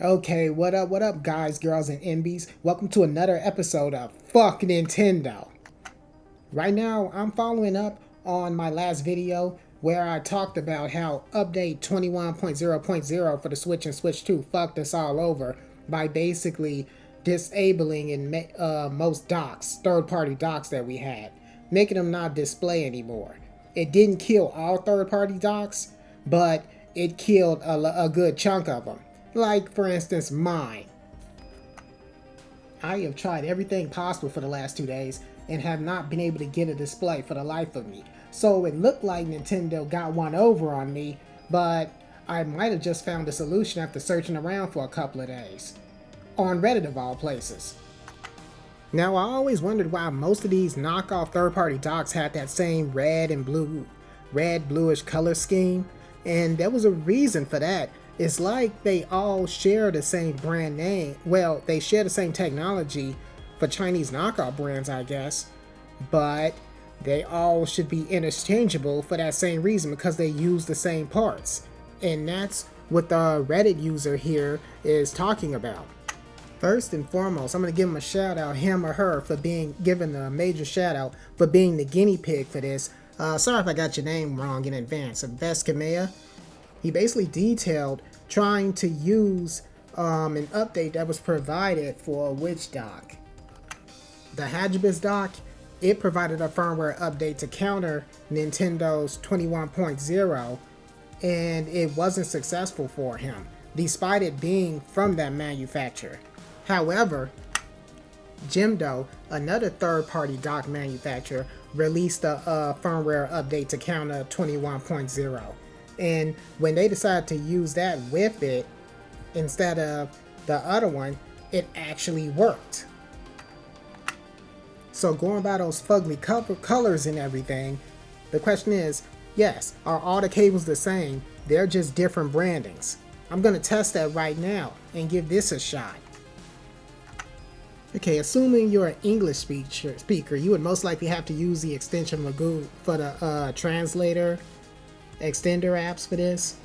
Okay, what up, guys, girls, and MBs? Welcome to another episode of Fuck Nintendo. Right now, I'm following up on my last video where I talked about how update 21.0.0 for the Switch and Switch 2 fucked us all over by basically disabling in most docks, third-party docks that we had, making them not display anymore. It didn't kill all third-party docks, but it killed a good chunk of them. Like, for instance, mine. I have tried everything possible for the last 2 days and have not been able to get a display for the life of me. So it looked like Nintendo got one over on me, but I might have just found a solution after searching around for a couple of days. On Reddit of all places. Now, I always wondered why most of these knockoff third-party docks had that same red bluish color scheme, and there was a reason for that. It's like they all share the same brand name. Well, they share the same technology for Chinese knockoff brands, I guess, but they all should be interchangeable for that same reason because they use the same parts. And that's what the Reddit user here is talking about. First and foremost, I'm going to give him a shout out, him or her, for being given a major shout out for being the guinea pig for this. Sorry if I got your name wrong in advance. Veskamea. He basically detailed trying to use an update that was provided for which dock? The Hajibis dock. It provided a firmware update to counter Nintendo's 21.0, and it wasn't successful for him, despite it being from that manufacturer. However, Jemdo, another third-party dock manufacturer, released a firmware update to counter 21.0. And when they decided to use that with it instead of the other one, it actually worked. So going by those fugly colors and everything, the question is, yes, are all the cables the same? They're just different brandings. I'm going to test that right now and give this a shot. Okay, assuming you're an English speaker, you would most likely have to use the extension Magoo for the translator extender apps for this.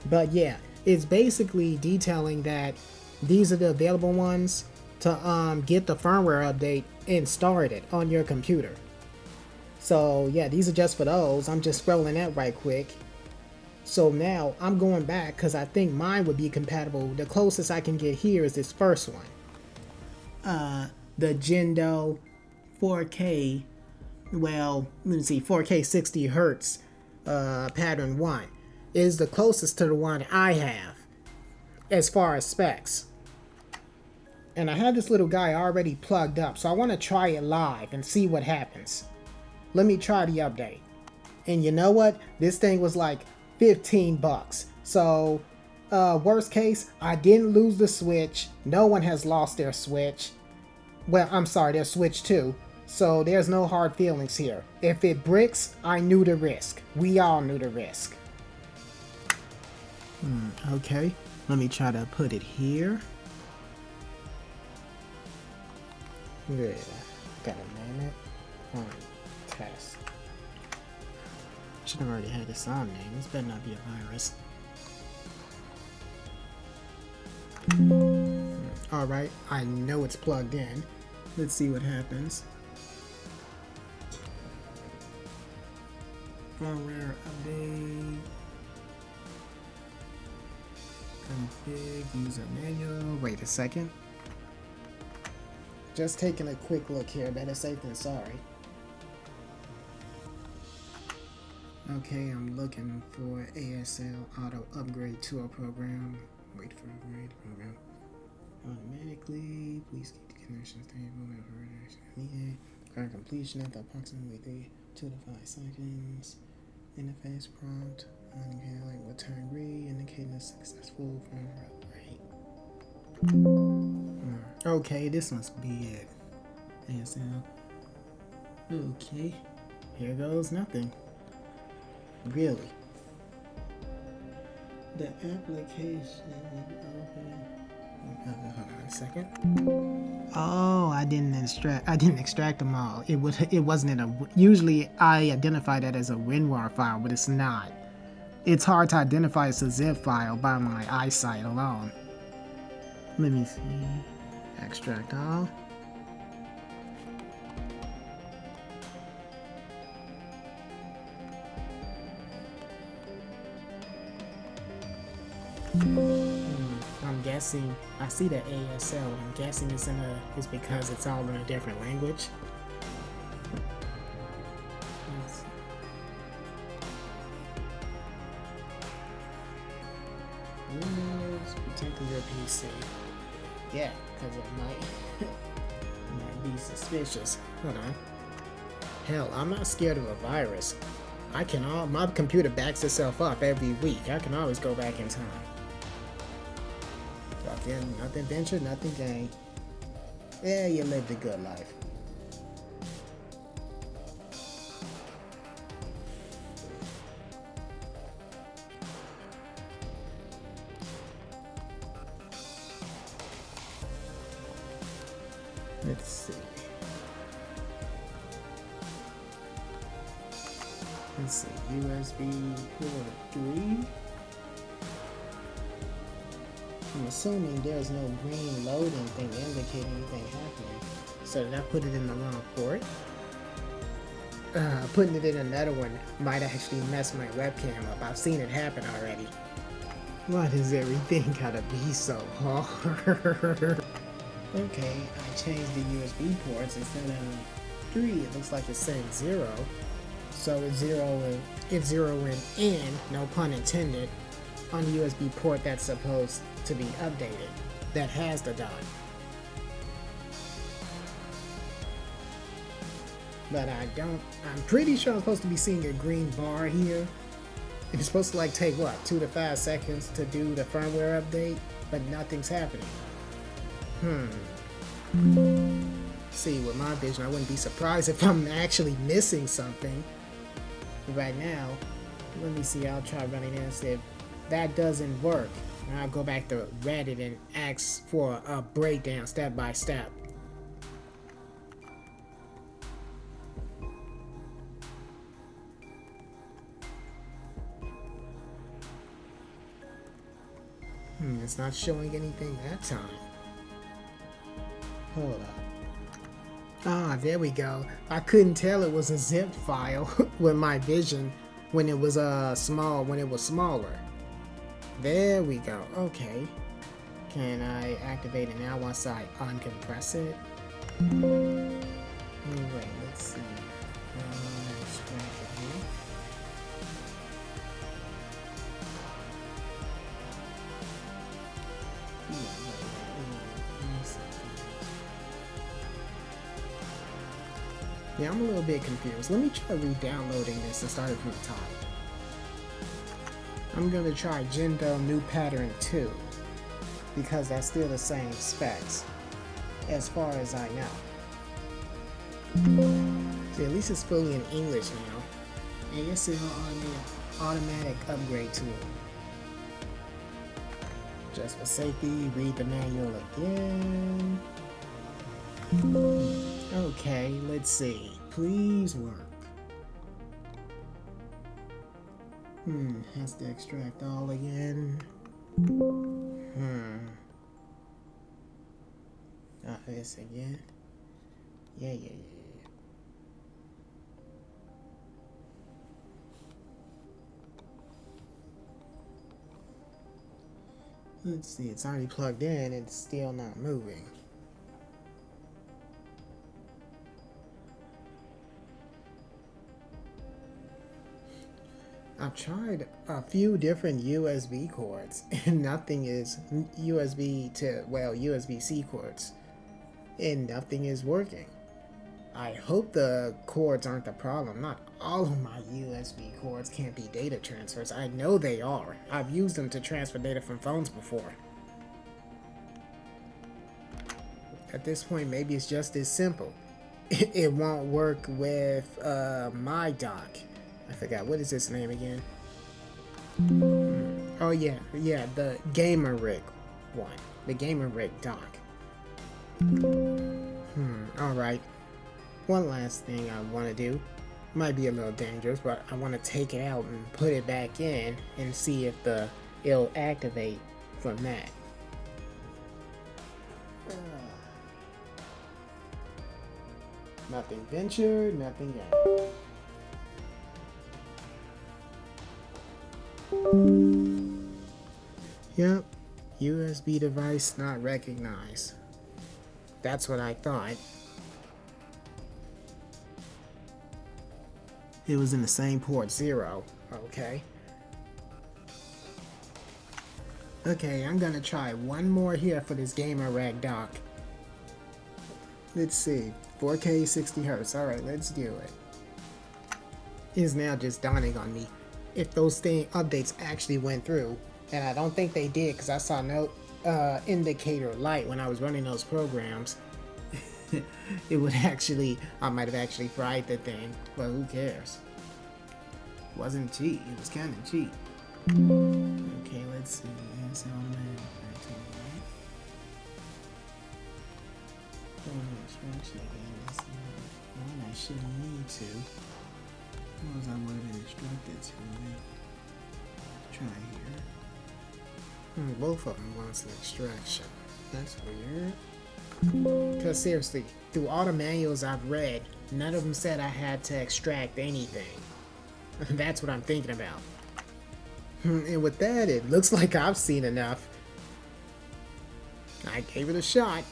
But yeah, it's basically detailing that these are the available ones to get the firmware update and start it on your computer. So yeah, these are just for those. I'm just scrolling that right quick. So now I'm going back because I think mine would be compatible. The closest I can get here is this first one. The Jemdo 4K, well, let me see, 4K 60 Hertz pattern 1 is the closest to the one I have as far as specs. And I have this little guy already plugged up, so I want to try it live and see what happens. Let me try the update. And you know what? This thing was like 15 bucks. So worst case, I didn't lose the Switch. No one has lost their Switch. Well, I'm sorry, their Switch too. So there's no hard feelings here. If it bricks, I knew the risk. We all knew the risk. Okay, let me try to put it here. Yeah, gotta name it. Test. Should have already had this on name. This better not be a virus. Alright, I know it's plugged in. Let's see what happens. Firmware update. Config user manual. Wait a second. Just taking a quick look here. Better safe than sorry. Okay, I'm looking for ASL auto upgrade to a program. Wait for upgrade program. Automatically. Please keep the connection stable and for needed. Current completion after approximately 2 to 5 seconds. Interface prompt. Okay, will turn green, indicating a successful firmware upgrade. Okay, this must be it. ASL. Okay, here goes nothing. Really? The application open. Hold on a second. Oh, I didn't extract them all. It wasn't in a. Usually, I identify that as a WinRAR file, but it's not. It's hard to identify as a zip file by my eyesight alone. Let me see. Extract all. I'm guessing, I see the ASL, I'm guessing it's because it's all in a different language. Windows protecting your PC. Yeah, because it might be suspicious. Hold on. Hell, I'm not scared of a virus. My computer backs itself up every week. I can always go back in time. Nothing ventured, nothing gained. Yeah, you lived a good life. Let's see. USB port 3. I'm assuming there's no green loading thing indicating anything happening. So did I put it in the wrong port? Putting it in another one might actually mess my webcam up. I've seen it happen already. Why does everything gotta be so hard? Okay, I changed the USB ports. Instead of 3, it looks like it's saying 0. So it's zeroing in, no pun intended, on the USB port that's supposed to be updated, that has the dot. But I'm pretty sure I'm supposed to be seeing a green bar here. It's supposed to take what, 2 to 5 seconds to do the firmware update, but nothing's happening. See, with my vision, I wouldn't be surprised if I'm actually missing something. Right now, let me see, I'll try running in and see if that doesn't work. And I'll go back to Reddit and ask for a breakdown step by step. It's not showing anything that time. Hold up. Ah, there we go. I couldn't tell it was a zip file with my vision when it was smaller. There we go. Okay. Can I activate it now once I uncompress it? Wait, let's see. Extract it here. Yeah, I'm a little bit confused. Let me try re-downloading this and start it from the top. I'm gonna try Jemdo New Pattern 2 because that's still the same specs as far as I know. See, at least it's fully in English now. ASL automatic upgrade tool. Just for safety, read the manual again. Okay, let's see. Please work. Has to extract all again. This again. Yeah. Let's see, it's already plugged in, it's still not moving. I've tried a few different USB cords and nothing is USB-C cords and nothing is working. I hope the cords aren't the problem. Not all of my USB cords can't be data transfers. I know they are. I've used them to transfer data from phones before. At this point, maybe it's just as simple. It won't work with my dock. I forgot, what is its name again? Oh yeah, the GAMOREK one. The GAMOREK dock. Alright. One last thing I want to do. Might be a little dangerous, but I want to take it out and put it back in and see if it'll activate from that. Nothing ventured, nothing gained. Yep, USB device not recognized. That's what I thought. It was in the same port, 0. Okay. Okay, I'm gonna try one more here for this GAMOREK dock. Let's see. 4K 60 Hz. Alright, let's do it. It's now just dawning on me if those updates actually went through. And I don't think they did, because I saw no indicator light when I was running those programs. It would actually, I might have actually fried the thing, but who cares? It wasn't cheap, it was kind of cheap. Okay, let's see. Here's how instruction again. That's one I shouldn't need to. Suppose I would have been instructed to. Try here. Both of them wants an extraction. That's weird. Because seriously, through all the manuals I've read, none of them said I had to extract anything. That's what I'm thinking about. And with that, it looks like I've seen enough. I gave it a shot.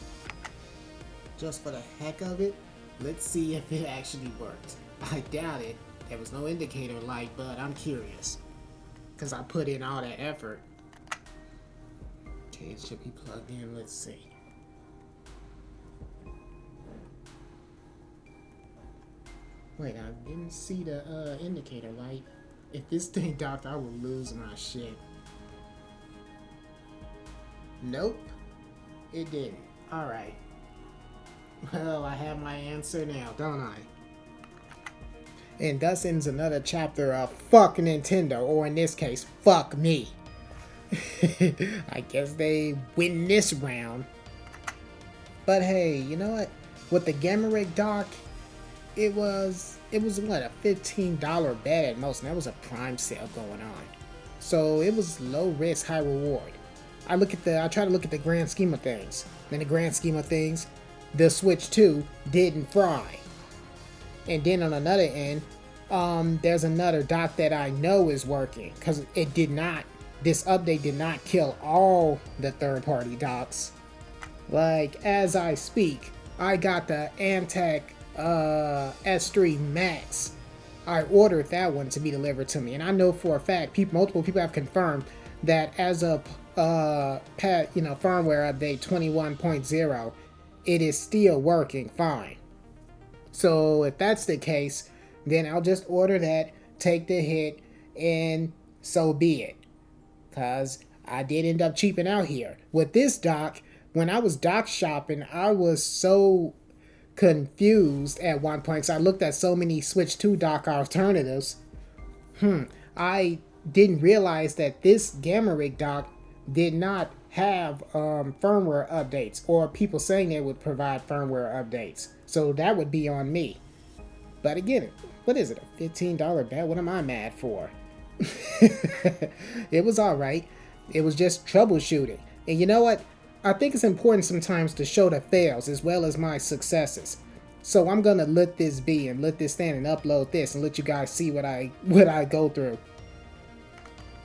Just for the heck of it, let's see if it actually worked. I doubt it. There was no indicator light, but I'm curious. Because I put in all that effort. Okay, it should be plugged in. Let's see. Wait, I didn't see the indicator light. If this thing docked, I will lose my shit. Nope, it didn't. Alright. Well, I have my answer now, don't I? And thus ends another chapter of fuck Nintendo, or in this case, fuck me. I guess they win this round. But hey, you know what? With the GAMOREK dock, it was what, a $15 bet at most, and that was a prime sale going on. So it was low risk, high reward. I try to look at the grand scheme of things. In the grand scheme of things, the Switch 2 didn't fry. And then on another end, there's another dock that I know is working, because this update did not kill all the third-party docks. Like, as I speak, I got the Antec S3 Max. I ordered that one to be delivered to me, and I know for a fact, multiple people have confirmed that as of firmware update 21.0, it is still working fine. So if that's the case, then I'll just order that, take the hit, and so be it. Because I did end up cheaping out here. With this dock, when I was dock shopping, I was so confused at one point, because I looked at so many Switch 2 dock alternatives. I didn't realize that this GAMOREK dock did not have firmware updates, or people saying they would provide firmware updates. So that would be on me. But again, what is it, a $15 bet? What am I mad for? It was alright. It was just troubleshooting. And you know what? I think it's important sometimes to show the fails as well as my successes. So I'm gonna let this be and let this stand and upload this and let you guys see what I go through.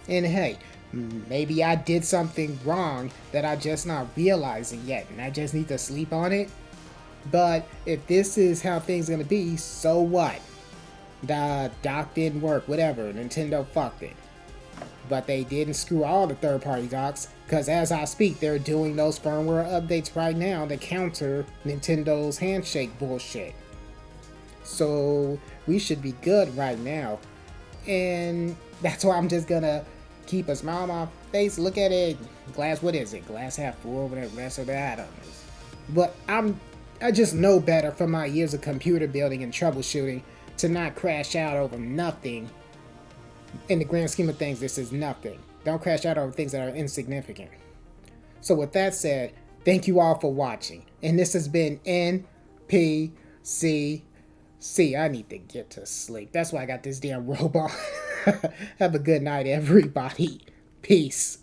And hey, maybe I did something wrong that I just not realizing yet, and I just need to sleep on it. But if this is how things are gonna be, so what? The dock didn't work, whatever, Nintendo fucked it. But they didn't screw all the third-party docks, because as I speak, they're doing those firmware updates right now to counter Nintendo's handshake bullshit. So we should be good right now. And that's why I'm just gonna keep a smile on my face, look at it, glass, what is it? Glass half full, whatever, rest of that. But I just know better from my years of computer building and troubleshooting to not crash out over nothing. In the grand scheme of things, this is nothing. Don't crash out over things that are insignificant. So with that said, thank you all for watching. And this has been NPCC. I need to get to sleep. That's why I got this damn robot. Have a good night, everybody. Peace.